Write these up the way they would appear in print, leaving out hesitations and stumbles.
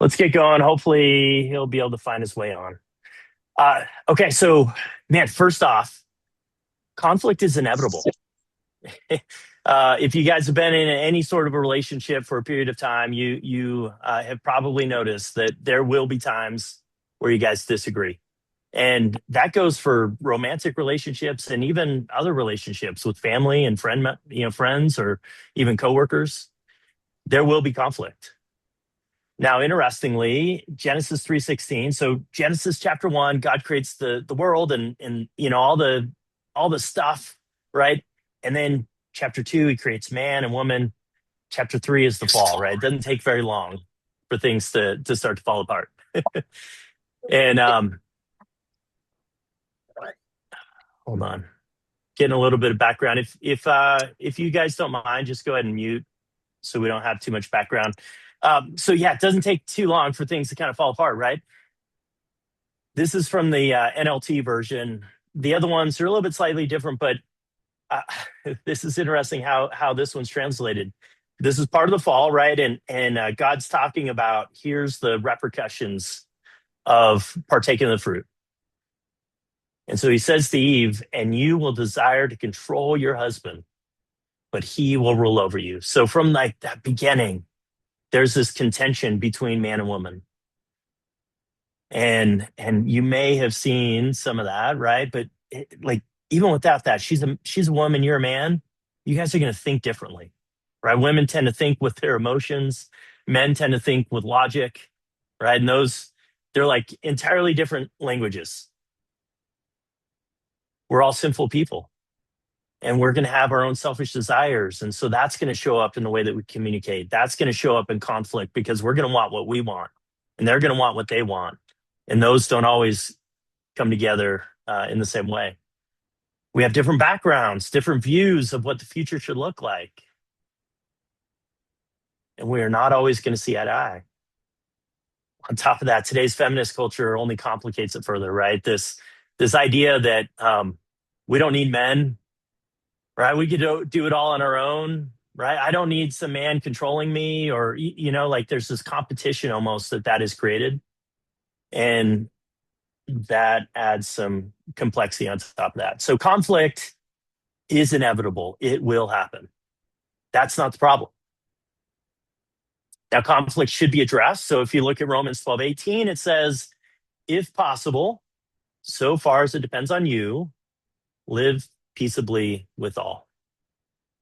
Let's get going. Hopefully, he'll be able to find his way on. Okay, so man, first off, conflict is inevitable. If you guys have been in any sort of a relationship for a period of time, you have probably noticed that there will be times where you guys disagree, and that goes for romantic relationships and even other relationships with family and friends, or even coworkers. There will be conflict. Now, interestingly, Genesis 3:16. So Genesis chapter 1, God creates the world and all the stuff, right? And then chapter 2, he creates man and woman. Chapter 3 is the fall, right? It doesn't take very long for things to start to fall apart. And hold on. Getting a little bit of background. If you guys don't mind, just go ahead and mute so we don't have too much background. So yeah, it doesn't take too long for things to kind of fall apart, right? This is from the NLT version. The other ones are a little bit slightly different, but uh, this is interesting how this one's translated. This is part of the fall, right? And God's talking about here's the repercussions of partaking of the fruit. And so he says to Eve, and you will desire to control your husband, but he will rule over you. So from like that beginning, there's this contention between man and woman. And you may have seen some of that, right? But like even without that, she's a woman, you're a man. You guys are going to think differently, right? Women tend to think with their emotions. Men tend to think with logic, right? And they're like entirely different languages. We're all sinful people, and we're going to have our own selfish desires. And so that's going to show up in the way that we communicate. That's going to show up in conflict because we're going to want what we want, and they're going to want what they want. And those don't always come together in the same way. We have different backgrounds, different views of what the future should look like. And we are not always going to see eye to eye. On top of that, today's feminist culture only complicates it further, right? This idea that we don't need men, right? We could do it all on our own, right? I don't need some man controlling me, or like there's this competition almost that is created, and that adds some complexity on top of that. So conflict is inevitable; it will happen. That's not the problem. Now, conflict should be addressed. So if you look at Romans 12:18, it says, "If possible, so far as it depends on you, live peaceably with all."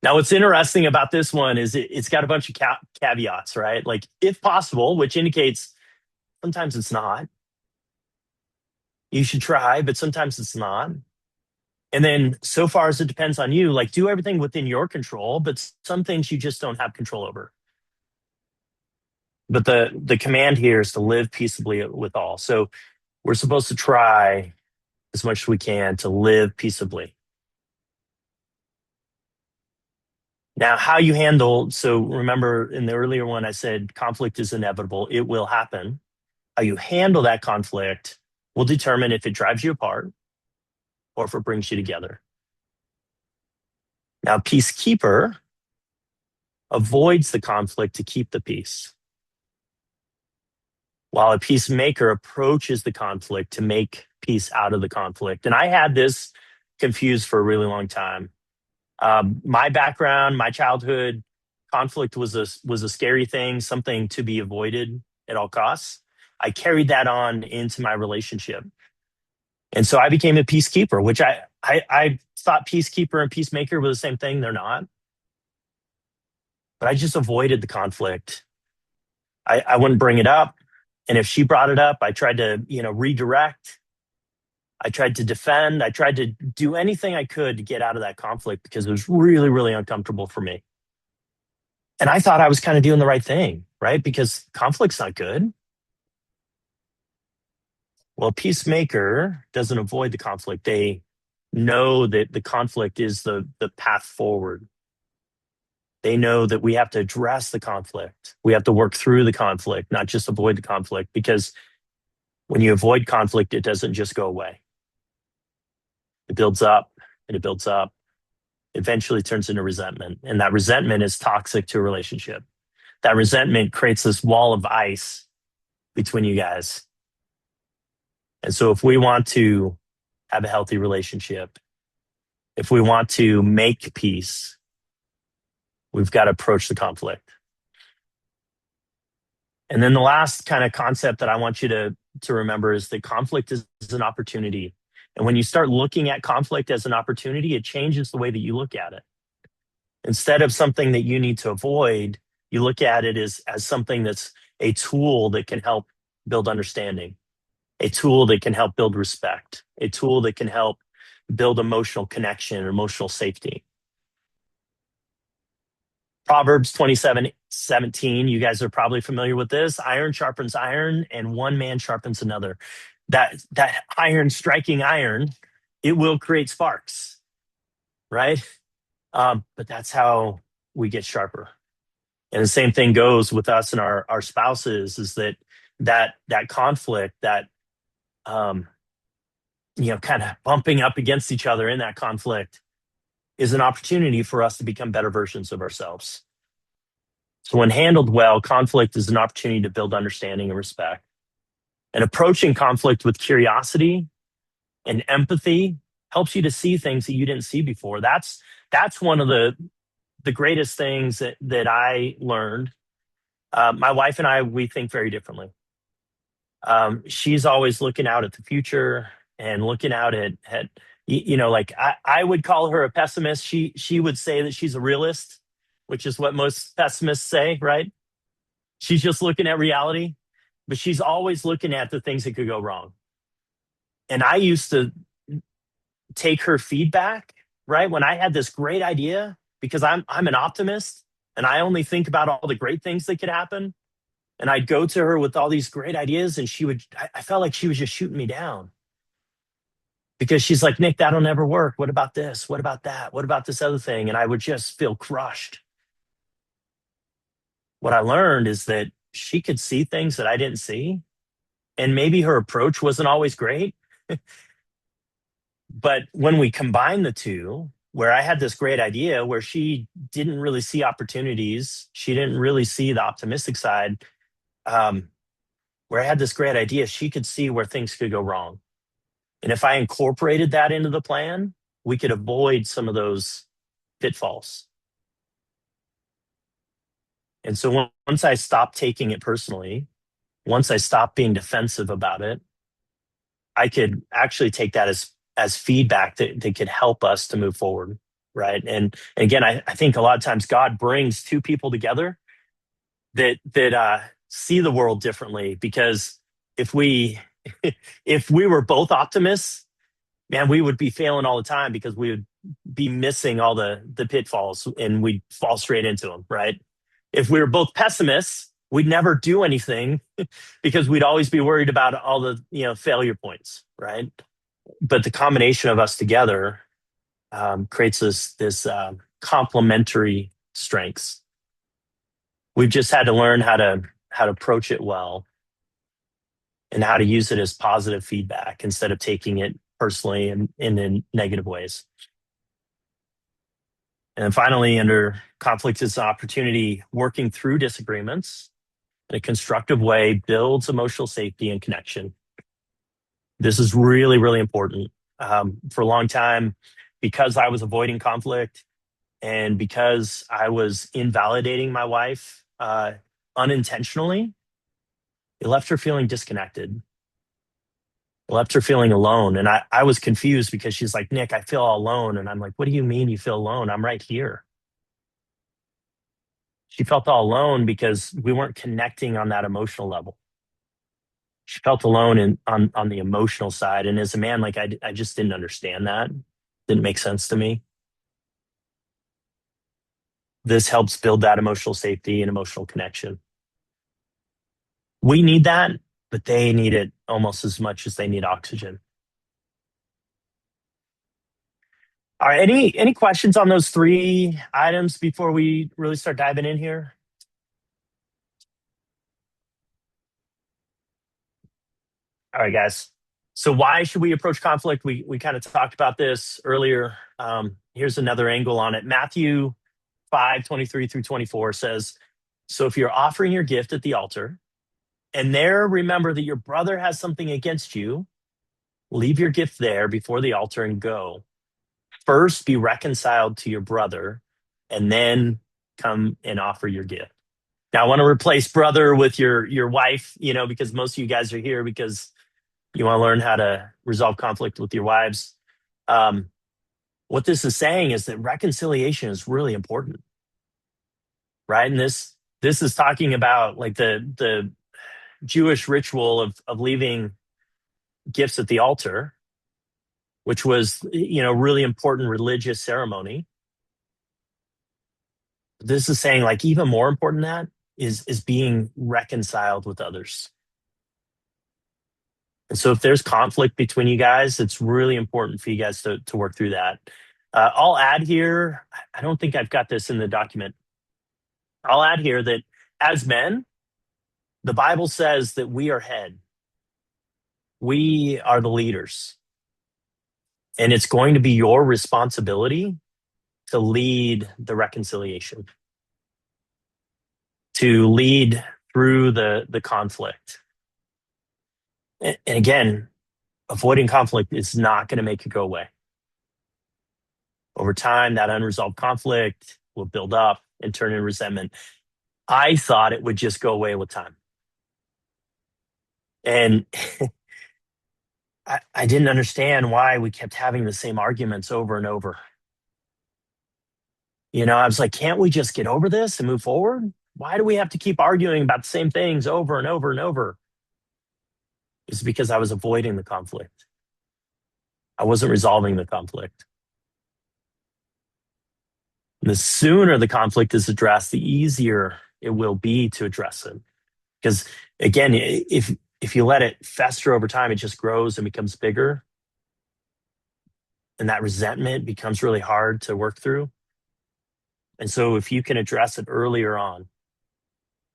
Now, what's interesting about this one is it's got a bunch of caveats, right? Like, if possible, which indicates sometimes it's not. You should try, but sometimes it's not. And then, so far as it depends on you, like, do everything within your control, but some things you just don't have control over. But the command here is to live peaceably with all. So we're supposed to try as much as we can to live peaceably. Now, how you handle, so remember in the earlier one, I said conflict is inevitable. It will happen. How you handle that conflict will determine if it drives you apart or if it brings you together. Now, peacekeeper avoids the conflict to keep the peace, while a peacemaker approaches the conflict to make peace out of the conflict. And I had this confused for a really long time. My background, my childhood, conflict was a scary thing, something to be avoided at all costs. I carried that on into my relationship. And so I became a peacekeeper, which I thought peacekeeper and peacemaker were the same thing. They're not. But I just avoided the conflict. I wouldn't bring it up. And if she brought it up, I tried to, redirect. I tried to defend. I tried to do anything I could to get out of that conflict because it was really, really uncomfortable for me. And I thought I was kind of doing the right thing, right? Because conflict's not good. Well, a peacemaker doesn't avoid the conflict. They know that the conflict is the path forward. They know that we have to address the conflict. We have to work through the conflict, not just avoid the conflict, because when you avoid conflict, it doesn't just go away. It builds up and it builds up. Eventually turns into resentment. And that resentment is toxic to a relationship. That resentment creates this wall of ice between you guys. And so if we want to have a healthy relationship, if we want to make peace, we've got to approach the conflict. And then the last kind of concept that I want you to remember is that conflict is an opportunity. And when you start looking at conflict as an opportunity, it changes the way that you look at it. Instead of something that you need to avoid, you look at it as something that's a tool that can help build understanding, a tool that can help build respect, a tool that can help build emotional connection, emotional safety. Proverbs 27:17. You guys are probably familiar with this. Iron sharpens iron, and one man sharpens another. That iron striking iron, it will create sparks, right? But that's how we get sharper. And the same thing goes with us and our spouses. Is that conflict, that um, kind of bumping up against each other in that conflict, is an opportunity for us to become better versions of ourselves. So when handled well, conflict is an opportunity to build understanding and respect. And approaching conflict with curiosity and empathy helps you to see things that you didn't see before. That's one of the greatest things that I learned. My wife and I, we think very differently. She's always looking out at the future and looking out at like I would call her a pessimist. She would say that she's a realist, which is what most pessimists say, right? She's just looking at reality, but she's always looking at the things that could go wrong. And I used to take her feedback, right? When I had this great idea, because I'm an optimist and I only think about all the great things that could happen. And I'd go to her with all these great ideas, and I felt like she was just shooting me down because she's like, Nick, that'll never work. What about this? What about that? What about this other thing? And I would just feel crushed. What I learned is that she could see things that I didn't see. And maybe her approach wasn't always great. But when we combine the two, where I had this great idea where she didn't really see opportunities, she didn't really see the optimistic side. Where I had this great idea, she could see where things could go wrong. And if I incorporated that into the plan, we could avoid some of those pitfalls. And so once I stopped taking it personally, once I stopped being defensive about it, I could actually take that as feedback that could help us to move forward. Right. And again, I think a lot of times God brings two people together that see the world differently, because if we if we were both optimists, man, we would be failing all the time because we would be missing all the pitfalls and we'd fall straight into them, right? If we were both pessimists, we'd never do anything because we'd always be worried about all the failure points, right? But the combination of us together creates this complementary strengths. We've just had to learn how to approach it well and how to use it as positive feedback instead of taking it personally and in negative ways. And then finally, under conflict is an opportunity, working through disagreements in a constructive way builds emotional safety and connection. This is really, really important. For a long time, because I was avoiding conflict and because I was invalidating my wife unintentionally, it left her feeling disconnected. It left her feeling alone. And I was confused because she's like, Nick, I feel all alone. And I'm like, what do you mean you feel alone? I'm right here. She felt all alone because we weren't connecting on that emotional level. She felt alone on the emotional side. And as a man, like I just didn't understand that. Didn't make sense to me. This helps build that emotional safety and emotional connection. We need that, but they need it almost as much as they need oxygen. All right, any questions on those three items before we really start diving in here? All right, guys. So why should we approach conflict? We kind of talked about this earlier. Here's another angle on it. Matthew 5:23 through 24 says, so if you're offering your gift at the altar And there, remember that your brother has something against you. Leave your gift there before the altar and go. First, be reconciled to your brother, and then come and offer your gift. Now, I want to replace brother with your wife, because most of you guys are here because you want to learn how to resolve conflict with your wives. Um, what this is saying is that reconciliation is really important, right? And this is talking about like the Jewish ritual of leaving gifts at the altar, which was really important religious ceremony. This is saying like even more important than that is being reconciled with others. And so if there's conflict between you guys, it's really important for you guys to work through that. I'll add here, I don't think I've got this in the document. I'll add here that as men, the Bible says that we are head. We are the leaders. And it's going to be your responsibility to lead the reconciliation, to lead through the conflict. And again, avoiding conflict is not going to make it go away. Over time, that unresolved conflict will build up and turn into resentment. I thought it would just go away with time. And I didn't understand why we kept having the same arguments over and over. I was like, can't we just get over this and move forward? Why do we have to keep arguing about the same things over and over and over? It's because I was avoiding the conflict. I wasn't resolving the conflict. And the sooner the conflict is addressed, the easier it will be to address it. Because again, if you let it fester over time, it just grows and becomes bigger. And that resentment becomes really hard to work through. And so if you can address it earlier on,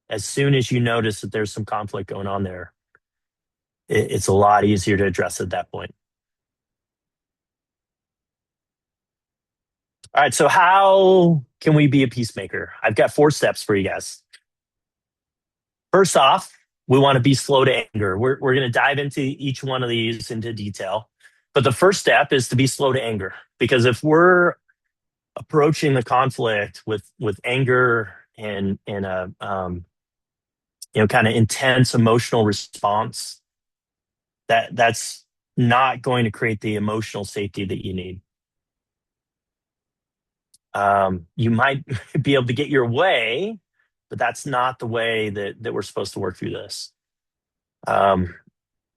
as soon as you notice that there's some conflict going on there, it's a lot easier to address at that point. All right, so how can we be a peacemaker? I've got 4 steps for you guys. First off, we want to be slow to anger. We're going to dive into each one of these into detail. But the first step is to be slow to anger. Because if we're approaching the conflict with anger and a kind of intense emotional response, that's not going to create the emotional safety that you need. You might be able to get your way, but that's not the way that we're supposed to work through this.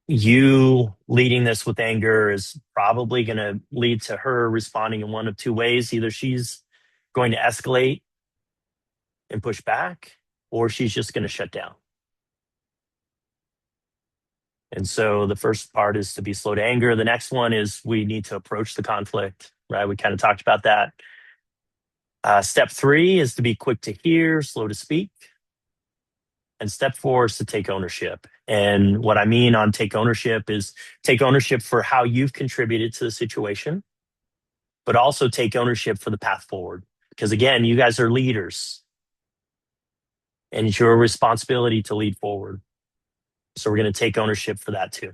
You leading this with anger is probably going to lead to her responding in one of 2 ways. Either she's going to escalate and push back, or she's just going to shut down. And so the first part is to be slow to anger. The next one is we need to approach the conflict, right? We kind of talked about that. Step 3 is to be quick to hear, slow to speak. And step 4 is to take ownership. And what I mean on take ownership is take ownership for how you've contributed to the situation, but also take ownership for the path forward. Because again, you guys are leaders and it's your responsibility to lead forward. So we're going to take ownership for that too.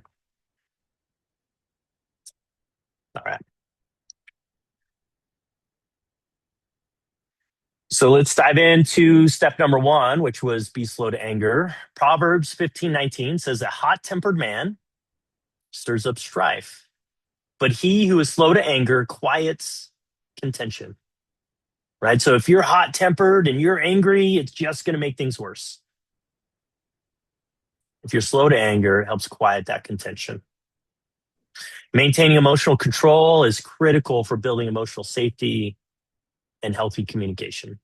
All right. So let's dive into step number 1, which was be slow to anger. Proverbs 15:19 says a hot-tempered man stirs up strife, but he who is slow to anger quiets contention. Right? So if you're hot-tempered and you're angry, it's just going to make things worse. If you're slow to anger, it helps quiet that contention. Maintaining emotional control is critical for building emotional safety and healthy communication.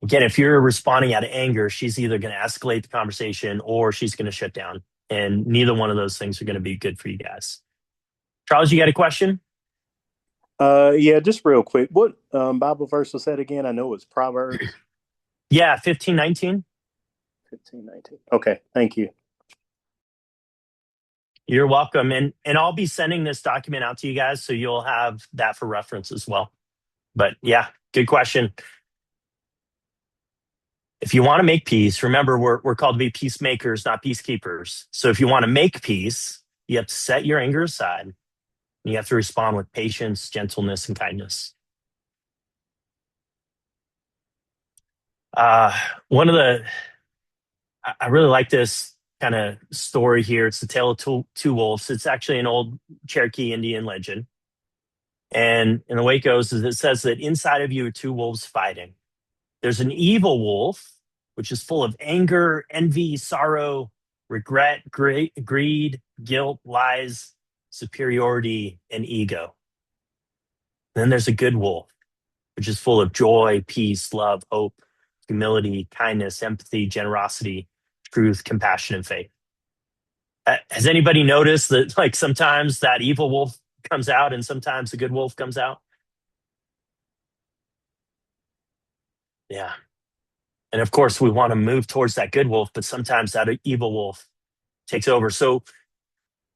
Again, if you're responding out of anger, she's either going to escalate the conversation or she's going to shut down. And neither one of those things are going to be good for you guys. Charles, you got a question? Yeah, just real quick. What Bible verse was that again? I know it's Proverbs Yeah, 15:19. 15:19. Okay, thank you. You're welcome. And I'll be sending this document out to you guys, so you'll have that for reference as well. But yeah, good question. If you want to make peace, remember we're called to be peacemakers, not peacekeepers. So if you want to make peace, you have to set your anger aside. And you have to respond with patience, gentleness, and kindness. Uh, one of the I really like this kind of story here. It's the tale of two wolves. It's actually an old Cherokee Indian legend. And the way it goes is it says that inside of you are two wolves fighting. There's an evil wolf, which is full of anger, envy, sorrow, regret, greed, guilt, lies, superiority, and ego. And then there's a good wolf, which is full of joy, peace, love, hope, humility, kindness, empathy, generosity, truth, compassion, and faith. Has anybody noticed that like sometimes that evil wolf comes out and sometimes the good wolf comes out? Yeah. And of course, we want to move towards that good wolf, but sometimes that evil wolf takes over. So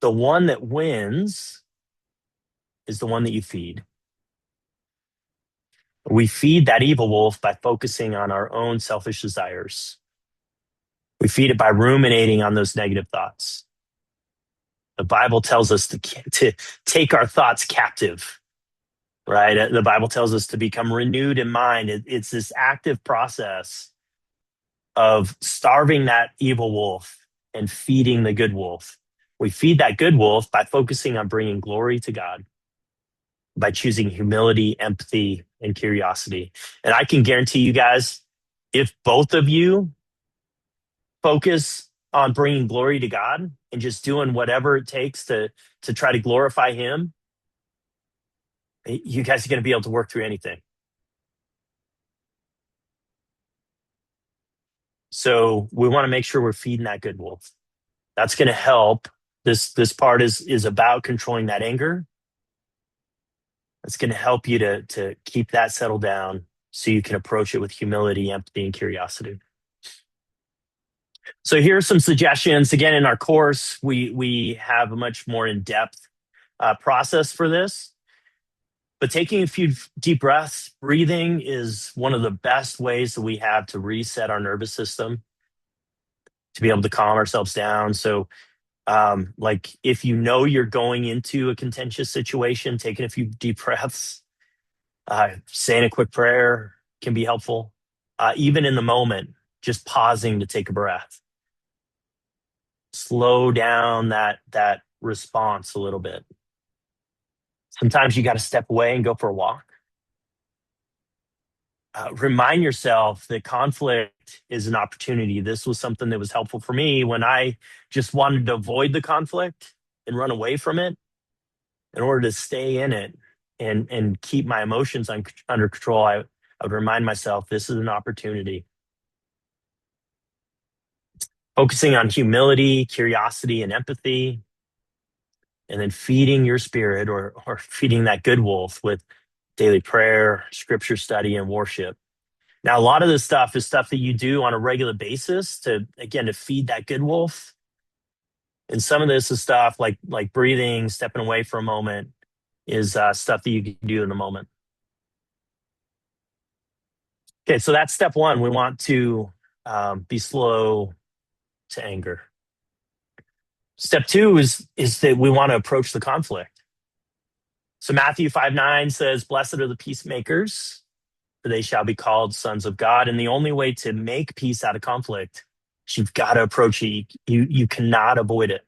the one that wins is the one that you feed. We feed that evil wolf by focusing on our own selfish desires. We feed it by ruminating on those negative thoughts. The Bible tells us to take our thoughts captive, right? The Bible tells us to become renewed in mind. It's this active process of starving that evil wolf and feeding the good wolf. We feed that good wolf by focusing on bringing glory to God, by choosing humility, empathy, and curiosity. And I can guarantee you guys, if both of you focus on bringing glory to God and just doing whatever it takes to try to glorify Him, you guys are going to be able to work through anything. So we want to make sure we're feeding that good wolf. That's going to help. This part is about controlling that anger. It's going to help you to keep that settled down so you can approach it with humility, empathy, and curiosity. So here are some suggestions. Again, in our course, we have a much more in-depth process for this. But taking a few deep breaths, breathing is one of the best ways that we have to reset our nervous system, to be able to calm ourselves down. So like if you know you're going into a contentious situation, taking a few deep breaths, saying a quick prayer can be helpful. Even in the moment, just pausing to take a breath. Slow down that response a little bit. Sometimes you got to step away and go for a walk. Remind yourself that conflict is an opportunity. This was something that was helpful for me when I just wanted to avoid the conflict and run away from it. In order to stay in it and keep my emotions under control, I would remind myself this is an opportunity. Focusing on humility, curiosity, and empathy, and then feeding your spirit or feeding that good wolf with daily prayer, scripture study, and worship. Now, a lot of this stuff is stuff that you do on a regular basis to feed that good wolf. And some of this is stuff like breathing, stepping away for a moment, is stuff that you can do in the moment. Okay, so that's step one. We want to be slow to anger. Step two is that we want to approach the conflict. So Matthew 5:9 says, "Blessed are the peacemakers, for they shall be called sons of God." And the only way to make peace out of conflict is you've got to approach it. You cannot avoid it.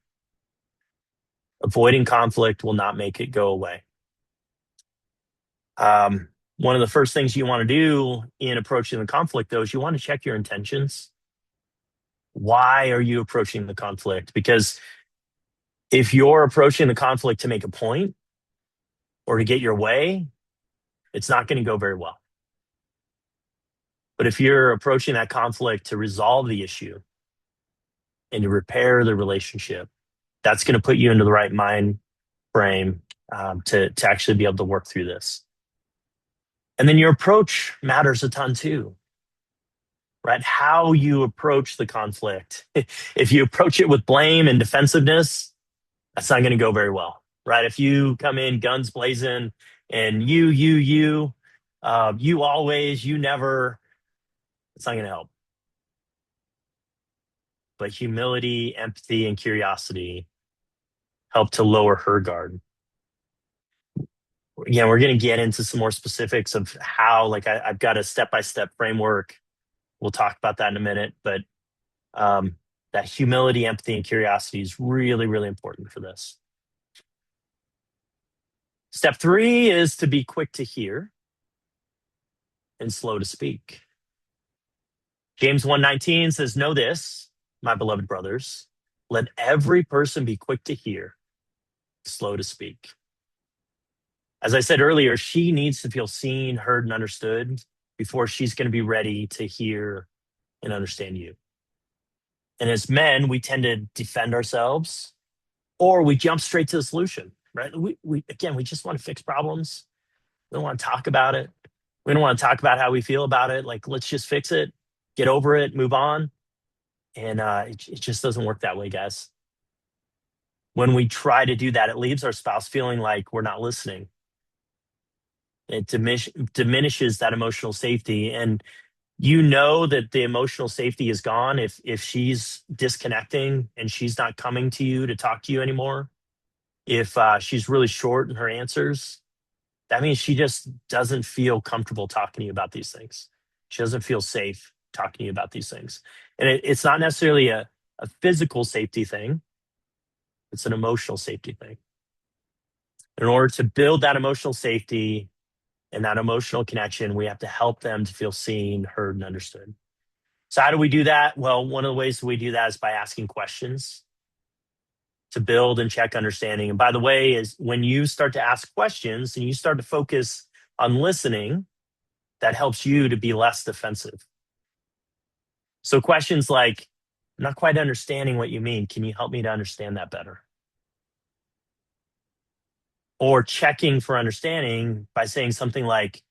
Avoiding conflict will not make it go away. One of the first things you want to do in approaching the conflict, though, is you want to check your intentions. Why are you approaching the conflict? Because if you're approaching the conflict to make a point or to get your way, it's not going to go very well. But if you're approaching that conflict to resolve the issue and to repair the relationship, that's going to put you into the right mind frame to actually be able to work through this. And then your approach matters a ton too, right? How you approach the conflict. If you approach it with blame and defensiveness, that's not going to go very well, right? If you come in guns blazing and you always, you never, it's not going to help. but humility, empathy, and curiosity help to lower her guard. Yeah, we're going to get into some more specifics of how, like, I've got a step-by-step framework. We'll talk about that in a minute, but um, that humility, empathy, and curiosity is really, really important for this. Step 3 is to be quick to hear and slow to speak. James 1:19 says, "Know this, my beloved brothers, let every person be quick to hear, slow to speak." As I said earlier, she needs to feel seen, heard, and understood before she's going to be ready to hear and understand you. And as men, we tend to defend ourselves or we jump straight to the solution, right? We just want to fix problems. We don't want to talk about it. We don't want to talk about how we feel about it. Like, let's just fix it, get over it, move on. And it just doesn't work that way, guys. When we try to do that, it leaves our spouse feeling like we're not listening. It diminishes that emotional safety. And you know that the emotional safety is gone if she's disconnecting and she's not coming to you to talk to you anymore. If she's really short in her answers, that means she just doesn't feel comfortable talking to you about these things. She doesn't feel safe talking to you about these things. And it's not necessarily a physical safety thing, it's an emotional safety thing. In order to build that emotional safety and that emotional connection, we have to help them to feel seen, heard, and understood. So, how do we do that? Well, one of the ways we do that is by asking questions to build and check understanding. And by the way, is when you start to ask questions and you start to focus on listening, that helps you to be less defensive. So questions like, "I'm not quite understanding what you mean. Can you help me to understand that better?" Or checking for understanding by saying something like,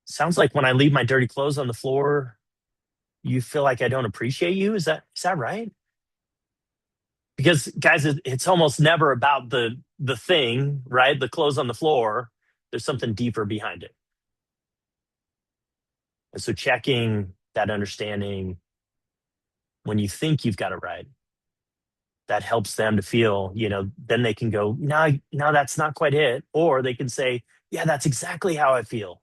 "Sounds like when I leave my dirty clothes on the floor, you feel like I don't appreciate you. Is that right?" Because guys, it's almost never about the thing, right? The clothes on the floor. There's something deeper behind it. And so checking that understanding when you think you've got it right, that helps them to feel, then they can go, no, no, that's not quite it. Or they can say, yeah, that's exactly how I feel.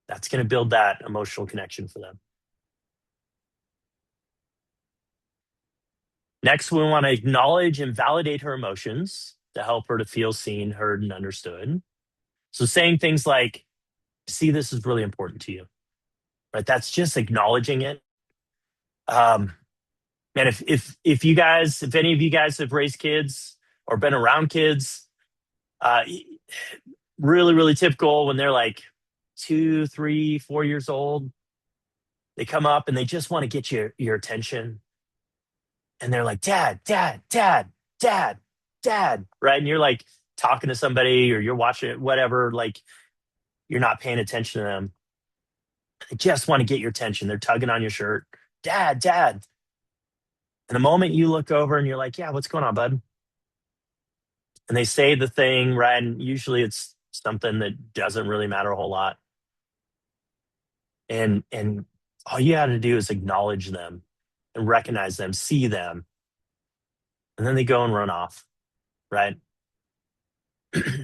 That's going to build that emotional connection for them. Next, we want to acknowledge and validate her emotions to help her to feel seen, heard, and understood. So saying things like, "See, this is really important to you," right? That's just acknowledging it. Um, and if any of you guys have raised kids or been around kids, uh, really, really typical when they're like 2, 3, 4 years old, they come up and they just want to get your attention. And they're like, "Dad, dad, dad, dad, dad," right? And you're like talking to somebody or you're watching it, whatever, like you're not paying attention to them. They just want to get your attention. They're tugging on your shirt. "Dad, dad." And the moment you look over and you're like, "Yeah, what's going on, bud?" And they say the thing, right? And usually it's something that doesn't really matter a whole lot. And all you got to do is acknowledge them and recognize them, see them, and then they go and run off, right?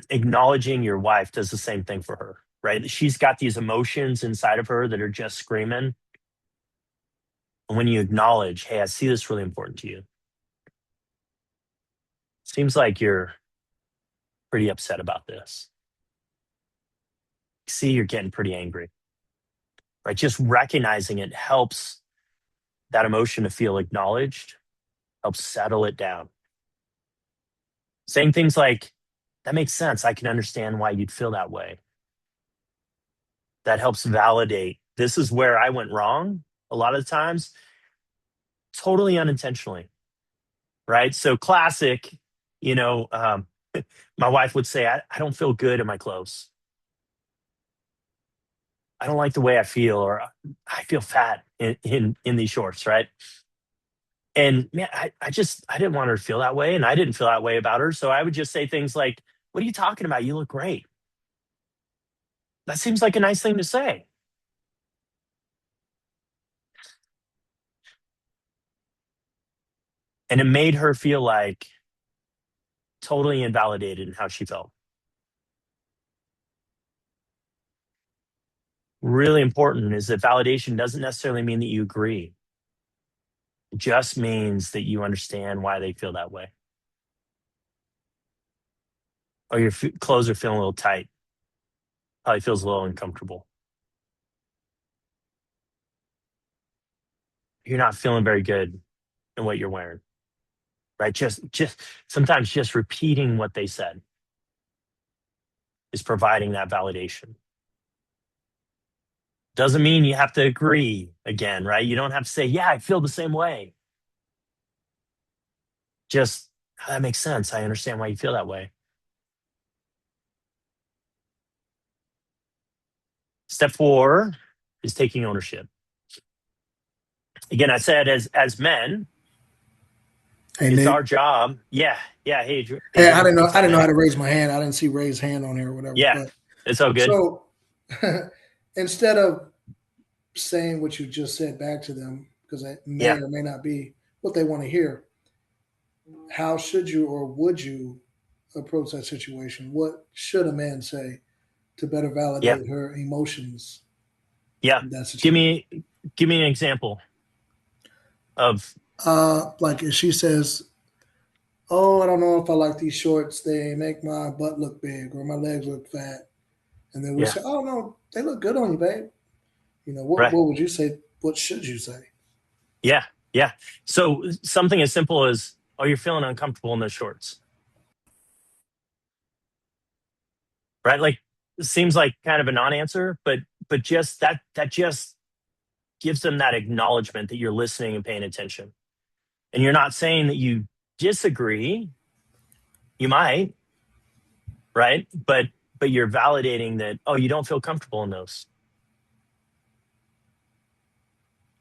Acknowledging your wife does the same thing for her, right? She's got these emotions inside of her that are just screaming. And when you acknowledge, "Hey, I see this really important to you. Seems like you're pretty upset about this. See, you're getting pretty angry," right? Just recognizing it helps that emotion to feel acknowledged, helps settle it down. Saying things like, "That makes sense. I can understand why you'd feel that way." That helps validate, this is where I went wrong a lot of the times, totally unintentionally, right? So classic, you know, um, my wife would say, I don't feel good in my clothes. I don't like the way I feel, or I feel fat in these shorts, right? And man, I didn't want her to feel that way, and I didn't feel that way about her. So I would just say things like, "What are you talking about? You look great." That seems like a nice thing to say. And it made her feel like totally invalidated in how she felt. Really important is that validation doesn't necessarily mean that you agree. It just means that you understand why they feel that way. Or your clothes are feeling a little tight. Probably feels a little uncomfortable. You're not feeling very good in what you're wearing, right? Just sometimes just repeating what they said is providing that validation. Doesn't mean you have to agree again, right? You don't have to say, yeah, I feel the same way. Just, that makes sense. I understand why you feel that way. Step 4 is taking ownership. Again, I said as men, Hey it's Nick. our job. Yeah, yeah. Hey, Hey, I Adrian, didn't know what's I up, didn't know how man? to raise my hand. I didn't see raise hand on here or whatever. Yeah, But it's all good. so instead of saying what you just said back to them, because it may Yeah, or may not be what they want to hear, how should you or would you approach that situation? What should a man say to better yeah, validate her emotions yeah. in that Give situation? me give me an example of Like if she says, "Oh, I don't know if I like these shorts. They make my butt look big or my legs look fat," and then we yeah, say, "Oh no, they look good on you, babe." You know, right. what would you say? What should you say? Yeah, yeah. So something as simple as, oh, you're feeling uncomfortable in those shorts, right? Like it seems like kind of a non-answer, but just that just gives them that acknowledgement that you're listening and paying attention. And you're not saying that you disagree. You might, right? But you're validating that, oh, you don't feel comfortable in those.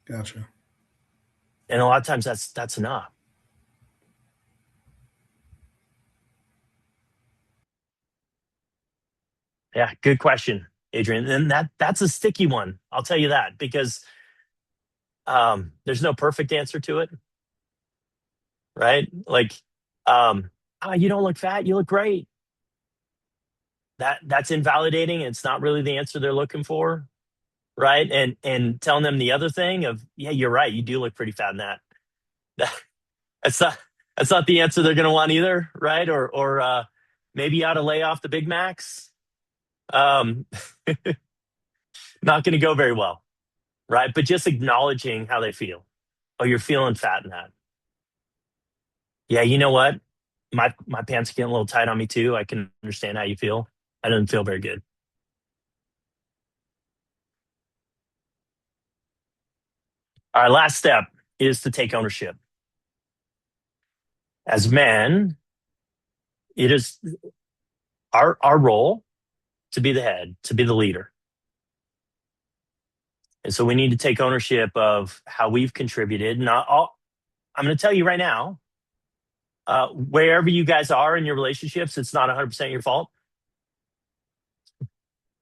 Gotcha. And a lot of times that's enough. Yeah, good question, Adrian. And that's a sticky one. I'll tell you that because there's no perfect answer to it, right? Like, oh, you don't look fat, you look great. That's invalidating. It's not really the answer they're looking for, right? And telling them the other thing of, yeah, you're right, you do look pretty fat in that. That's not that's not the answer they're going to want either, right? Or maybe you ought to lay off the Big Macs. Um, not going to go very well, right? But just acknowledging how they feel. Oh, you're feeling fat in that. Yeah, you know what? My pants are getting a little tight on me too. I can understand how you feel. I didn't feel very good. Our last step is to take ownership. As men, it is our role to be the head, to be the leader. And so we need to take ownership of how we've contributed. Not all, I'm going to tell you right now, wherever you guys are in your relationships, it's not 100% your fault.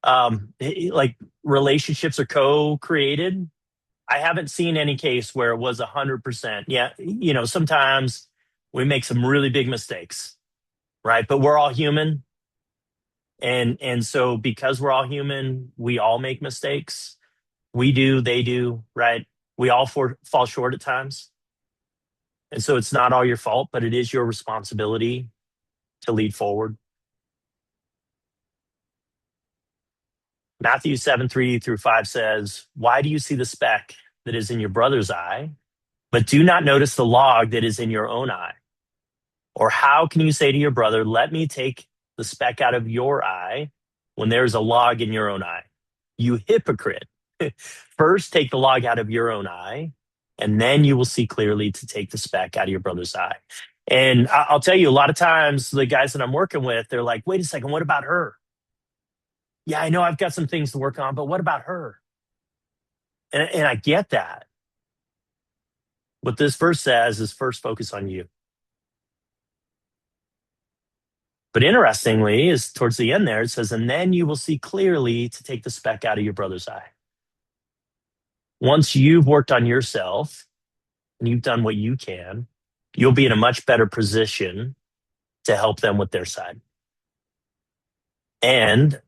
Like relationships are co-created. I haven't seen any case where it was 100%. Yeah, you know, sometimes we make some really big mistakes, right? But we're all human, and so because we're all human, we all make mistakes. We do, they do, right? We all fall short at times, and so it's not all your fault, but it is your responsibility to lead forward. Matthew 7:3-5 says, "Why do you see the speck that is in your brother's eye, but do not notice the log that is in your own eye? Or how can you say to your brother, 'Let me take the speck out of your eye,' when there's a log in your own eye? You hypocrite. First, take the log out of your own eye, and then you will see clearly to take the speck out of your brother's eye." And I'll tell you, a lot of times, the guys that I'm working with, they're like, wait a second, what about her? Yeah, I know I've got some things to work on, but what about her? And I get that. What this verse says is first focus on you. But interestingly, is towards the end there, it says, and then you will see clearly to take the speck out of your brother's eye. Once you've worked on yourself and you've done what you can, you'll be in a much better position to help them with their side. And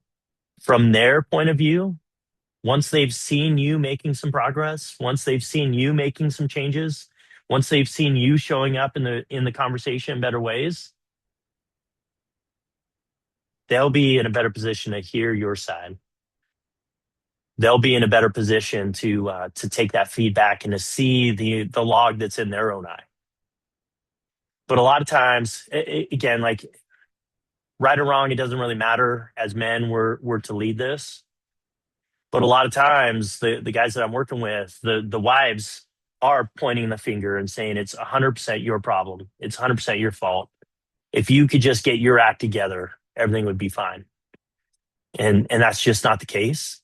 from their point of view, once they've seen you making some progress, once they've seen you making some changes, once they've seen you showing up in the conversation in better ways, they'll be in a better position to hear your side. They'll be in a better position to take that feedback and to see the log that's in their own eye. But a lot of times, again, like right or wrong, it doesn't really matter. As men, we're to lead this. But a lot of times, the guys that I'm working with, the wives are pointing the finger and saying it's 100% your problem. It's 100% your fault. If you could just get your act together, everything would be fine. And that's just not the case.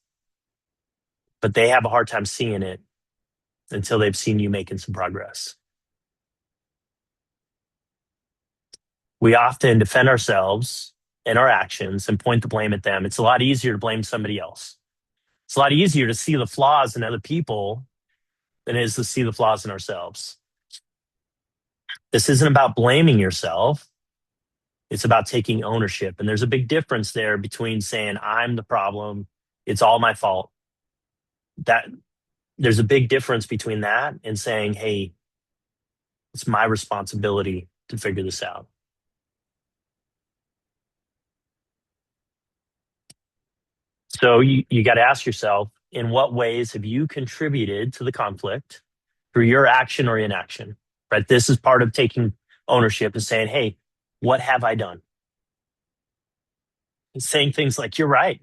But they have a hard time seeing it until they've seen you making some progress. We often defend ourselves and our actions and point the blame at them. It's a lot easier to blame somebody else. It's a lot easier to see the flaws in other people than it is to see the flaws in ourselves. This isn't about blaming yourself. It's about taking ownership. And there's a big difference there between saying, I'm the problem, it's all my fault. There's a big difference between that and saying, hey, it's my responsibility to figure this out. So you got to ask yourself, in what ways have you contributed to the conflict through your action or inaction? Right? This is part of taking ownership and saying, hey, what have I done? And saying things like, you're right.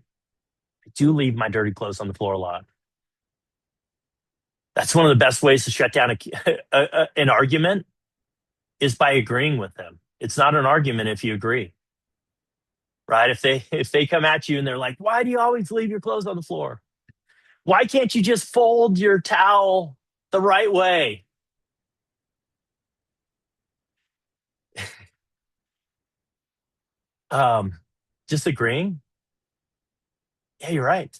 I do leave my dirty clothes on the floor a lot. That's one of the best ways to shut down an argument is by agreeing with them. It's not an argument if you agree. Right? If they come at you and they're like, why do you always leave your clothes on the floor? Why can't you just fold your towel the right way? Just agreeing. Yeah, you're right.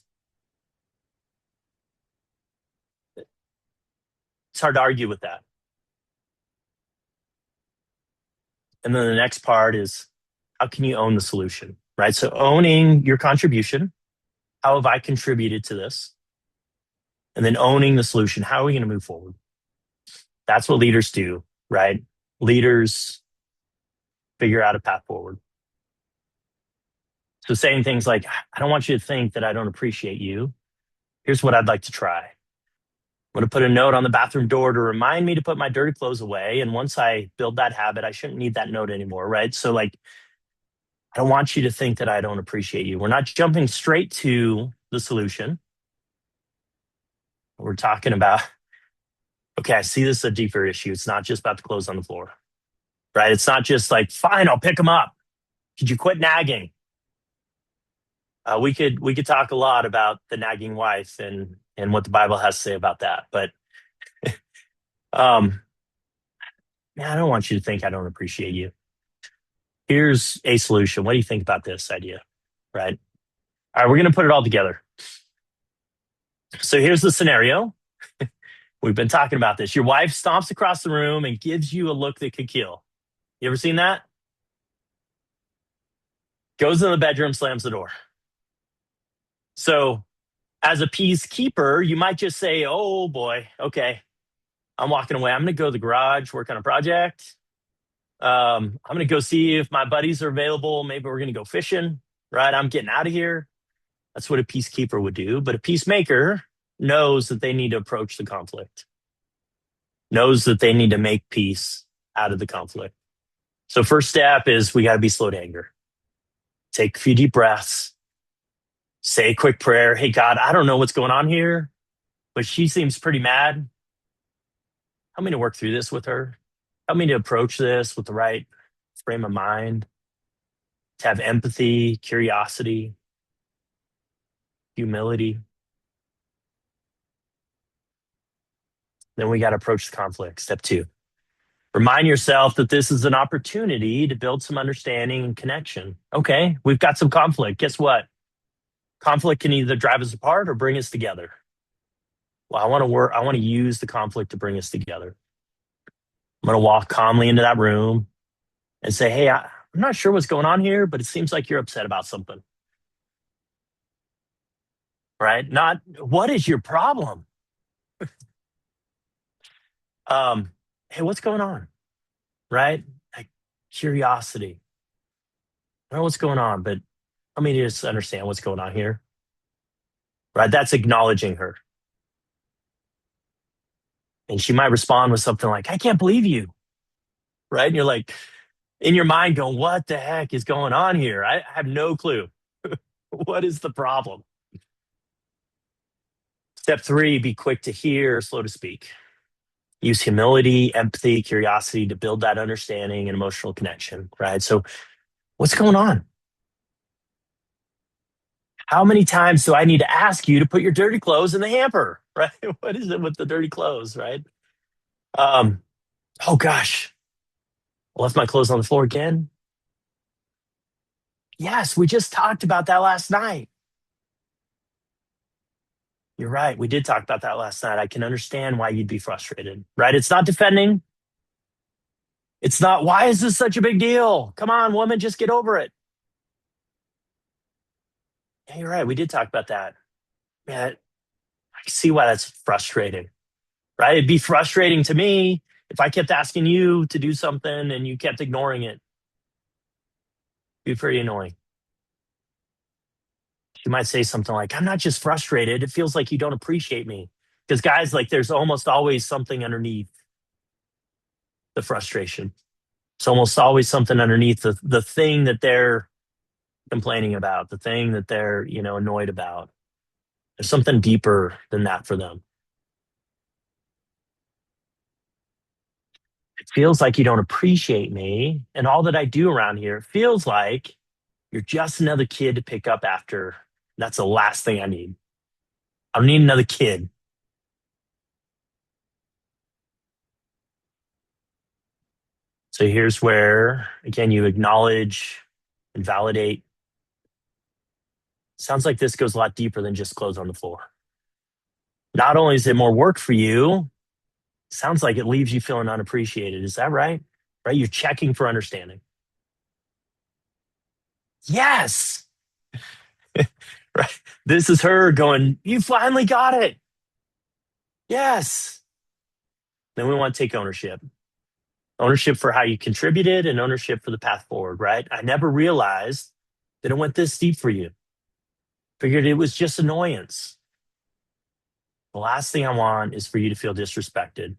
It's hard to argue with that. And then the next part is, how can you own the solution? Right? So owning your contribution. How have I contributed to this? And then owning the solution. How are we going to move forward? That's what leaders do, right? Leaders figure out a path forward. So saying things like, I don't want you to think that I don't appreciate you. Here's what I'd like to try. I'm going to put a note on the bathroom door to remind me to put my dirty clothes away. And once I build that habit, I shouldn't need that note anymore, right? So like, I don't want you to think that I don't appreciate you. We're not jumping straight to the solution. We're talking about, okay, I see this as a deeper issue. It's not just about the clothes on the floor, right? It's not just like, fine, I'll pick them up. Could you quit nagging? We could talk a lot about the nagging wife and what the Bible has to say about that. But man, I don't want you to think I don't appreciate you. Here's a solution. What do you think about this idea? Right? All right, we're going to put it all together. So here's the scenario. We've been talking about this. Your wife stomps across the room and gives you a look that could kill. You ever seen that? Goes in the bedroom, slams the door. So as a peacekeeper, you might just say, oh boy, okay, I'm walking away. I'm going to go to the garage, work on a project. I'm going to go see if my buddies are available. Maybe we're going to go fishing, right? I'm getting out of here. That's what a peacekeeper would do. But a peacemaker knows that they need to approach the conflict, knows that they need to make peace out of the conflict. So first step is we got to be slow to anger. Take a few deep breaths. Say a quick prayer. Hey, God, I don't know what's going on here, but she seems pretty mad. Help me to work through this with her. Help me to approach this with the right frame of mind, to have empathy, curiosity, humility. Then we got to approach the conflict. Step 2. Remind yourself that this is an opportunity to build some understanding and connection. Okay, we've got some conflict. Guess what? Conflict can either drive us apart or bring us together. Well, I want to use the conflict to bring us together. I'm going to walk calmly into that room and say, hey, I'm not sure what's going on here, but it seems like you're upset about something, right? Not what is your problem? Um, hey, what's going on? Right? Like curiosity. I don't know what's going on, but let me just understand what's going on here. Right? That's acknowledging her. And she might respond with something like, I can't believe you. Right? And you're like, in your mind going, what the heck is going on here? I have no clue. What is the problem? Step three, be quick to hear, slow to speak. Use humility, empathy, curiosity to build that understanding and emotional connection, right? So, what's going on? How many times do I need to ask you to put your dirty clothes in the hamper, right? What is it with the dirty clothes, right? Um, oh gosh, I left my clothes on the floor again. Yes, we just talked about that last night. You're right. We did talk about that last night. I can understand why you'd be frustrated, right? It's not defending. It's not, why is this such a big deal? Come on, woman, just get over it. Yeah, you're right. We did talk about that. Man, I see why that's frustrating, right? It'd be frustrating to me if I kept asking you to do something and you kept ignoring it. It'd be pretty annoying. You might say something like, I'm not just frustrated. It feels like you don't appreciate me. Because guys, like there's almost always something underneath the frustration. It's almost always something underneath the thing that they're complaining about, the thing that they're, annoyed about. There's something deeper than that for them. It feels like you don't appreciate me and all that I do around here. It feels like you're just another kid to pick up after. That's the last thing I need. I don't need another kid. So here's where, again, you acknowledge and validate. Sounds like this goes a lot deeper than just clothes on the floor. Not only is it more work for you, sounds like it leaves you feeling unappreciated. Is that right? Right? You're checking for understanding. Yes. Right. This is her going, you finally got it. Yes. Then we want to take ownership. Ownership for how you contributed and ownership for the path forward, right? I never realized that it went this deep for you. Figured it was just annoyance. The last thing I want is for you to feel disrespected.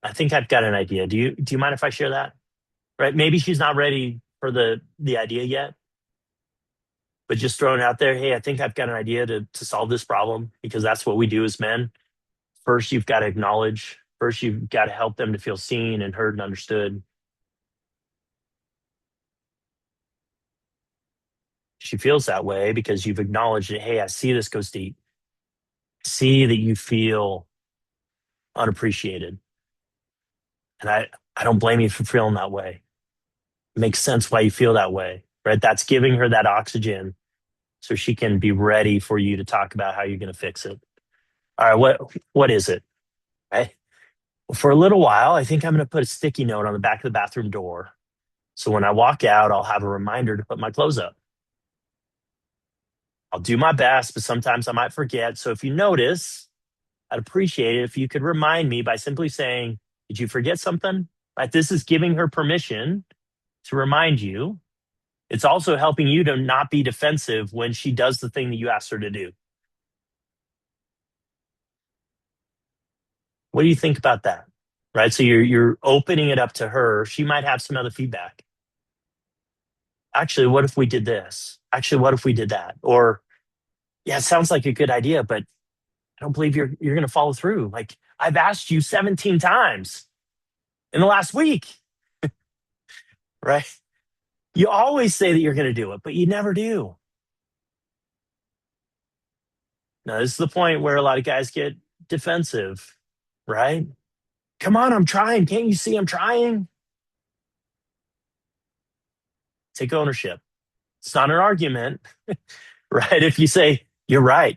I think I've got an idea. Do you mind if I share that? Right? Maybe she's not ready for the idea yet, but just throwing it out there, hey, I think I've got an idea to solve this problem because that's what we do as men. First, you've got to acknowledge. First, you've got to help them to feel seen and heard and understood. She feels that way because you've acknowledged it. Hey, I see this goes deep. See that you feel unappreciated. And I don't blame you for feeling that way. It makes sense why you feel that way, right? That's giving her that oxygen so she can be ready for you to talk about how you're going to fix it. All right, what is it? Right? Well, for a little while, I think I'm going to put a sticky note on the back of the bathroom door. So when I walk out, I'll have a reminder to put my clothes up. I'll do my best, but sometimes I might forget. So if you notice, I'd appreciate it if you could remind me by simply saying, did you forget something? Right? This is giving her permission to remind you. It's also helping you to not be defensive when she does the thing that you asked her to do. What do you think about that? Right? So you're opening it up to her. She might have some other feedback. Actually, what if we did this? Actually, what if we did that? Or yeah, it sounds like a good idea, but I don't believe you're going to follow through. Like I've asked you 17 times in the last week, right? You always say that you're going to do it, but you never do. Now, this is the point where a lot of guys get defensive, right? Come on, I'm trying. Can't you see I'm trying? Take ownership. It's not an argument, right? If you say, you're right?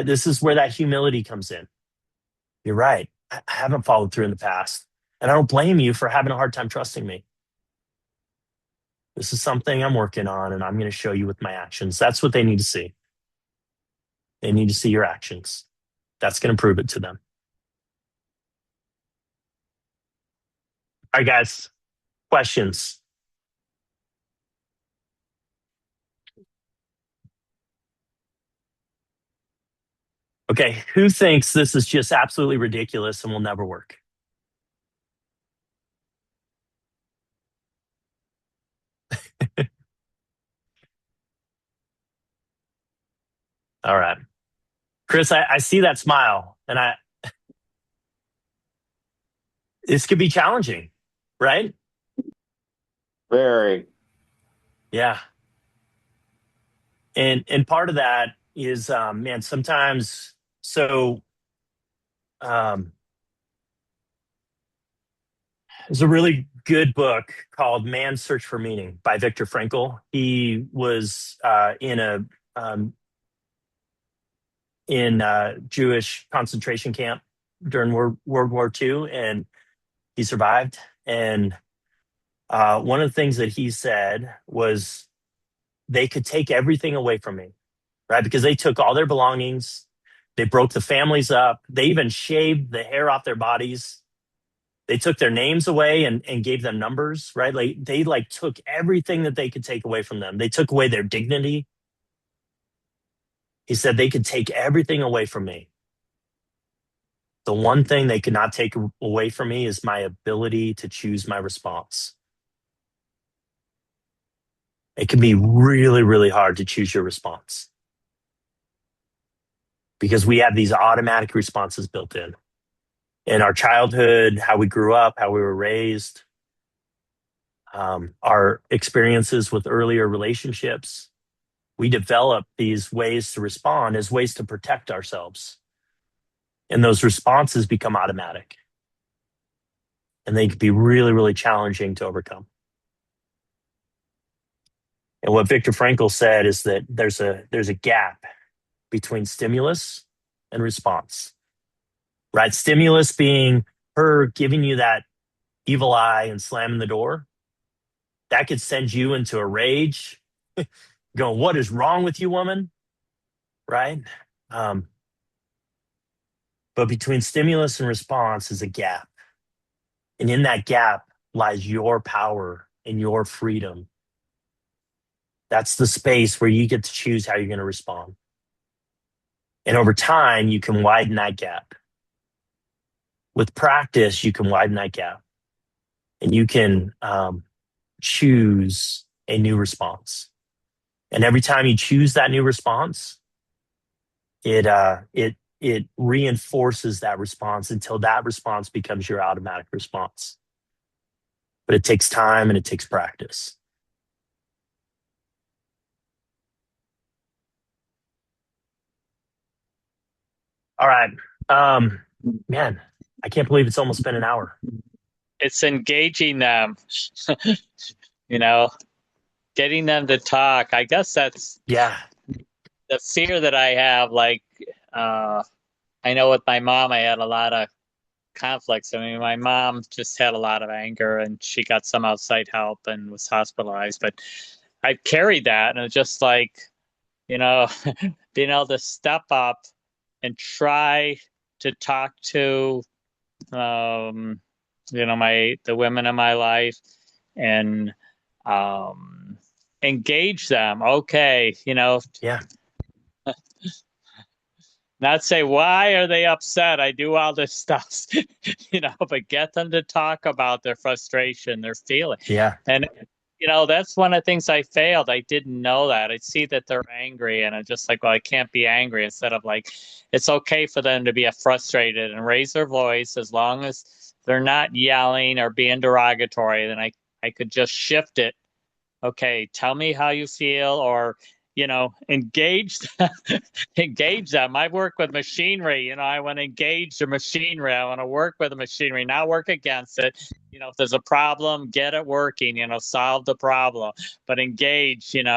This is where that humility comes in. You're right. I haven't followed through in the past. And I don't blame you for having a hard time trusting me. This is something I'm working on, and I'm going to show you with my actions. That's what they need to see. They need to see your actions. That's going to prove it to them. All right, guys, questions? Okay, who thinks this is just absolutely ridiculous and will never work? All right. Chris, I see that smile, and this could be challenging, right? Very. Yeah. And part of that is man, sometimes um there's a really good book called Man's Search for Meaning by Viktor Frankl. He was um, in a Jewish concentration camp during World War II, and he survived. And one of the things that he said was, they could take everything away from me, right? Because they took all their belongings, they broke the families up, they even shaved the hair off their bodies. They took their names away and gave them numbers, right? Like they took everything that they could take away from them. They took away their dignity. He said they could take everything away from me. The one thing they could not take away from me is my ability to choose my response. It can be really, really hard to choose your response because we have these automatic responses built in our childhood, how we grew up, how we were raised, our experiences with earlier relationships. We develop these ways to respond as ways to protect ourselves. And those responses become automatic. And they can be really, really challenging to overcome. And what Viktor Frankl said is that there's a gap between stimulus and response. Right? Stimulus being her giving you that evil eye and slamming the door. That could send you into a rage, going, "What is wrong with you, woman?" Right? But between stimulus and response is a gap. And in that gap lies your power and your freedom. That's the space where you get to choose how you're going to respond. And over time, you can widen that gap. With practice, you can widen that gap. And you can choose a new response. And every time you choose that new response, it reinforces that response until that response becomes your automatic response. But it takes time and it takes practice. All right. Man, I can't believe it's almost been an hour. It's engaging them, getting them to talk. I guess that's Yeah. the fear that I have. I know with my mom, I had a lot of conflicts. I mean, my mom just had a lot of anger and she got some outside help and was hospitalized. But I carried that, and it's just being able to step up and try to talk to, the women in my life and engage them. Okay, Yeah. not say, why are they upset? I do all this stuff, but get them to talk about their frustration, their feeling. Yeah. And, that's one of the things I failed. I didn't know that. I see that they're angry and I'm just like, well, I can't be angry, instead of it's okay for them to be frustrated and raise their voice as long as they're not yelling or being derogatory. Then I could just shift it. Okay, tell me how you feel, or engage them. Engage them. I work with machinery. I want to engage the machinery. I want to work with the machinery, not work against it. If there's a problem, get it working. Solve the problem, but engage. And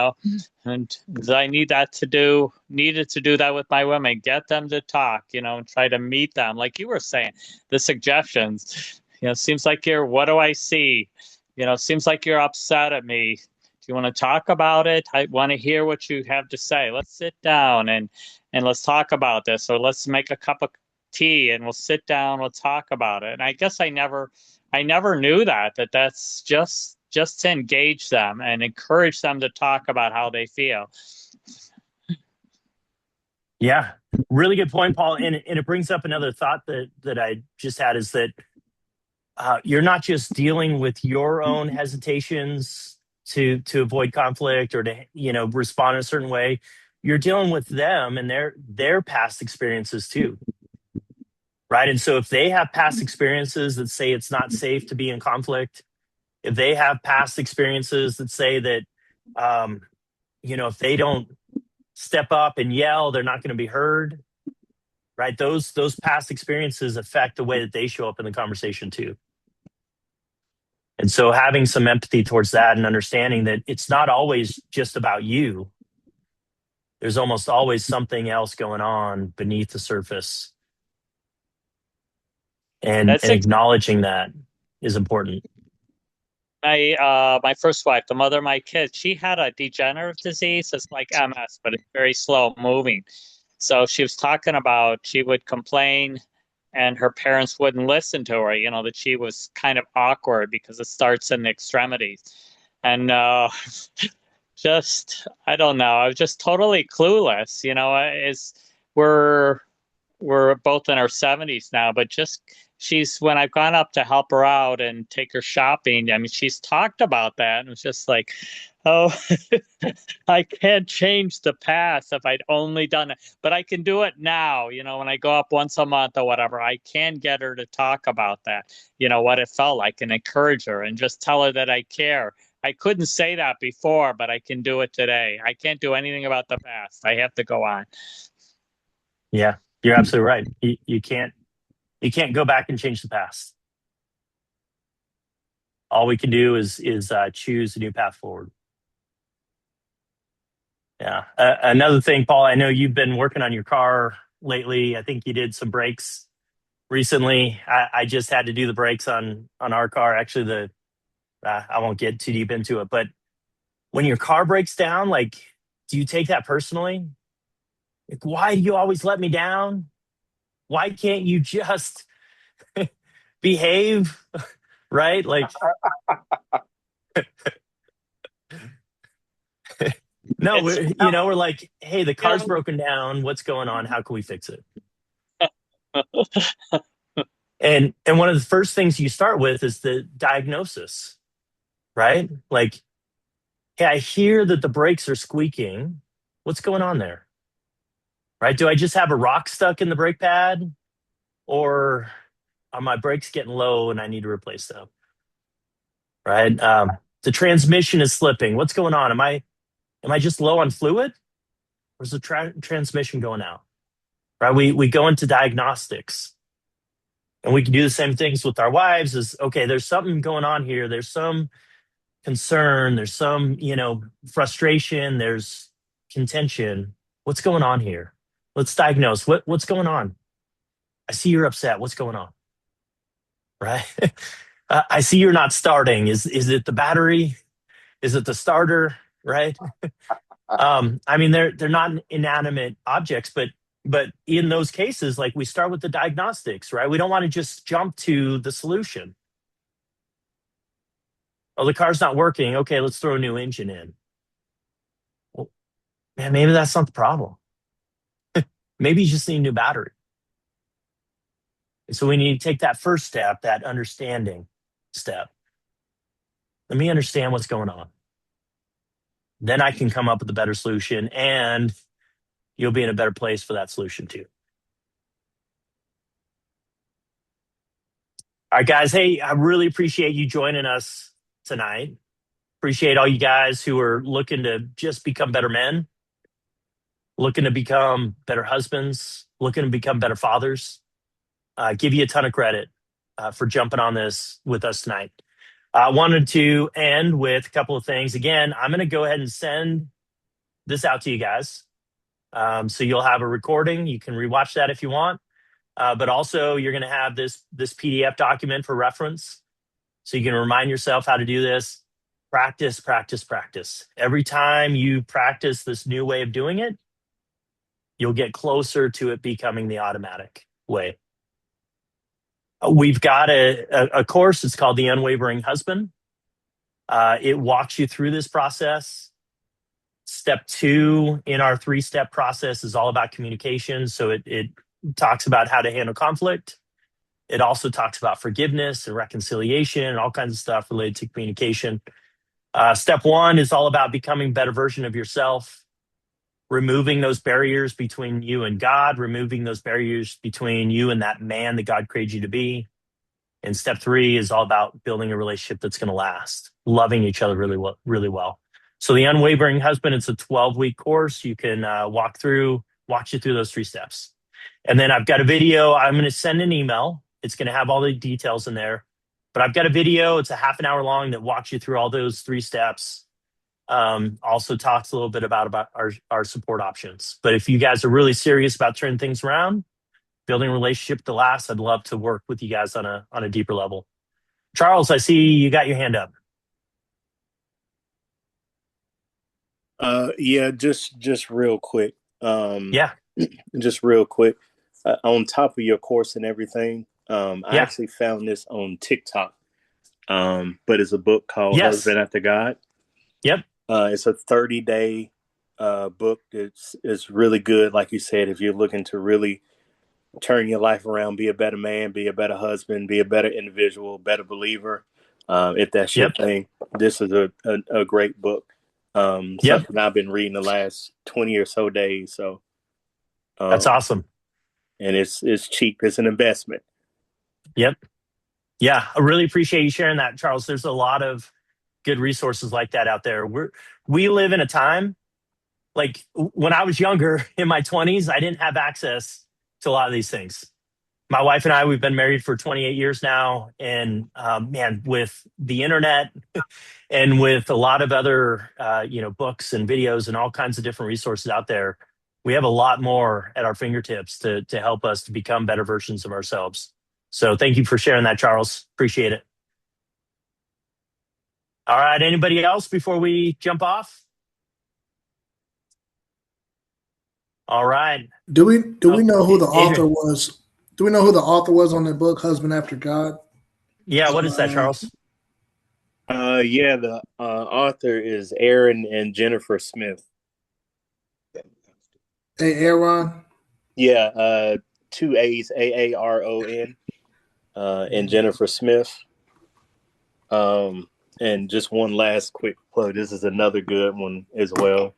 I needed to do that with my women. Get them to talk. And try to meet them, like you were saying. The suggestions. Seems like what do I see? Seems like you're upset at me. Do you want to talk about it? I want to hear what you have to say. Let's sit down and let's talk about this. Or let's make a cup of tea and we'll sit down, we'll talk about it. And I guess I never knew that's just to engage them and encourage them to talk about how they feel. Yeah, really good point, Paul. And it brings up another thought that I just had, is that you're not just dealing with your own hesitations to avoid conflict or to respond in a certain way. You're dealing with them and their past experiences too, right? And so if they have past experiences that say it's not safe to be in conflict, if they have past experiences that say that if they don't step up and yell, they're not going to be heard, right? Those past experiences affect the way that they show up in the conversation too. And so having some empathy towards that and understanding that it's not always just about you. There's almost always something else going on beneath the surface. And acknowledging that is important. My first wife, the mother of my kids, she had a degenerative disease. It's like MS, but it's very slow moving. So she was talking about she would complain and her parents wouldn't listen to her, that she was kind of awkward because it starts in the extremities. And I don't know, I was just totally clueless. We're both in our 70s now, but when I've gone up to help her out and take her shopping, I mean, she's talked about that. And it's just like, oh, I can't change the past if I'd only done it, but I can do it now. When I go up once a month or whatever, I can get her to talk about that, what it felt like, and encourage her and just tell her that I care. I couldn't say that before, but I can do it today. I can't do anything about the past. I have to go on. Yeah, you're absolutely right. You can't go back and change the past. All we can do is choose a new path forward. Yeah. Another thing, Paul, I know you've been working on your car lately. I think you did some brakes recently. I just had to do the brakes on our car. Actually, I won't get too deep into it, but when your car breaks down, like, do you take that personally? Like, why do you always let me down? Why can't you just behave? Right? Like, no, we're like, hey, the car's broken down. What's going on? How can we fix it? And one of the first things you start with is the diagnosis, right? Like, hey, I hear that the brakes are squeaking. What's going on there? Right? Do I just have a rock stuck in the brake pad? Or are my brakes getting low and I need to replace them? Right? The transmission is slipping. What's going on? Am I just low on fluid? Or is the transmission going out? Right? We go into diagnostics. And we can do the same things with our wives. Is, okay, there's something going on here. There's some concern. There's some, frustration. There's contention. What's going on here? Let's diagnose. What's going on? I see you're upset. What's going on? Right? I see you're not starting. Is it the battery? Is it the starter? Right? I mean, they're not inanimate objects, but in those cases, like, we start with the diagnostics, right? We don't want to just jump to the solution. Oh, the car's not working. Okay, let's throw a new engine in. Well, man, maybe that's not the problem. Maybe you just need a new battery. And so we need to take that first step, that understanding step. Let me understand what's going on. Then I can come up with a better solution, and you'll be in a better place for that solution too. All right, guys. Hey, I really appreciate you joining us tonight. Appreciate all you guys who are looking to just become better men, looking to become better husbands, looking to become better fathers. Give you a ton of credit for jumping on this with us tonight. I wanted to end with a couple of things. Again, I'm going to go ahead and send this out to you guys. So you'll have a recording. You can rewatch that if you want. But also you're going to have this PDF document for reference. So you can remind yourself how to do this. Practice, practice, practice. Every time you practice this new way of doing it, you'll get closer to it becoming the automatic way. We've got a course. It's called the Unwavering Husband. It walks you through this process. Step 2 in our 3-step process is all about communication. So it talks about how to handle conflict. It also talks about forgiveness and reconciliation and all kinds of stuff related to communication. Step 1 is all about becoming a better version of yourself, removing those barriers between you and God, removing those barriers between you and that man that God created you to be. And step 3 is all about building a relationship that's going to last, loving each other really well, really well. So the Unwavering Husband, it's a 12-week course. You can walk you through those 3 steps. And then I've got a video. I'm going to send an email. It's going to have all the details in there. But I've got a video. It's a half an hour long that walks you through all those 3 steps. Also talks a little bit about our support options. But if you guys are really serious about turning things around, building a relationship to last, I'd love to work with you guys on a deeper level. Charles, I see you got your hand up. Yeah, just real quick. Yeah. Just real quick. On top of your course and everything, I Yeah. actually found this on TikTok. But it's a book called Yes. Husband After God. Yep. It's a 30-day book. It's really good. Like you said, if you're looking to really turn your life around, be a better man, be a better husband, be a better individual, better believer. If that's your Yep. thing, this is a great book. Yep. Something I've been reading the last 20 or so days. So That's awesome. And it's cheap. It's an investment. Yep. Yeah, I really appreciate you sharing that, Charles. There's a lot of good resources like that out there. We live in a time, like when I was younger in my 20s, I didn't have access to a lot of these things. My wife and I, we've been married for 28 years now. And man, with the internet and with a lot of other books and videos and all kinds of different resources out there, we have a lot more at our fingertips to help us to become better versions of ourselves. So thank you for sharing that, Charles. Appreciate it. All right. Anybody else before we jump off? All right. Do we know who the Adrian. author was? Do we know who the author was on the book, Husband After God? Yeah. What is that, Charles? Yeah, the author is Aaron and Jennifer Smith. Hey, Aaron. Yeah, 2 A's, Aaron, and Jennifer Smith. And just one last quick plug. This is another good one as well.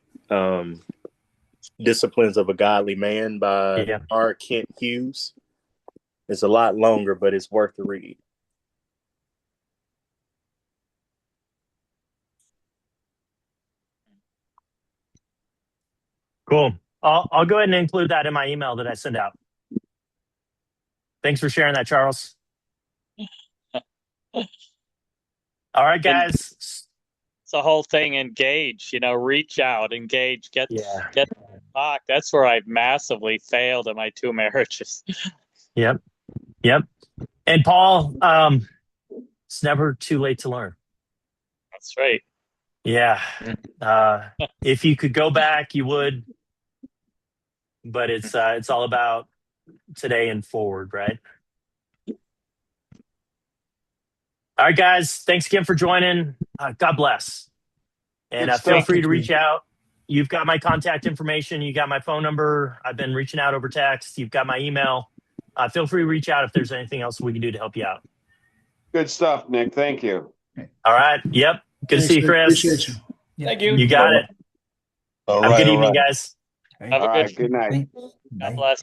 Disciplines of a Godly Man by R. Kent Hughes. It's a lot longer, but it's worth the read. Cool. I'll go ahead and include that in my email that I send out. Thanks for sharing that, Charles. All right, guys. It's the whole thing. Engage. Reach out, engage, get talk. That's where I've massively failed in my 2 marriages. Yep. And Paul, it's never too late to learn. That's right. Yeah. If you could go back, you would. But it's all about today and forward, right? All right, guys. Thanks again for joining. God bless. And feel free to reach out. You've got my contact information. You got my phone number. I've been reaching out over text. You've got my email. Feel free to reach out if there's anything else we can do to help you out. Good stuff, Nick. Thank you. All right. Yep. Good to see you, Chris. Appreciate you. Thank you. You got it. All Have a right, good all evening, right. guys. Have a All right, good night. God bless.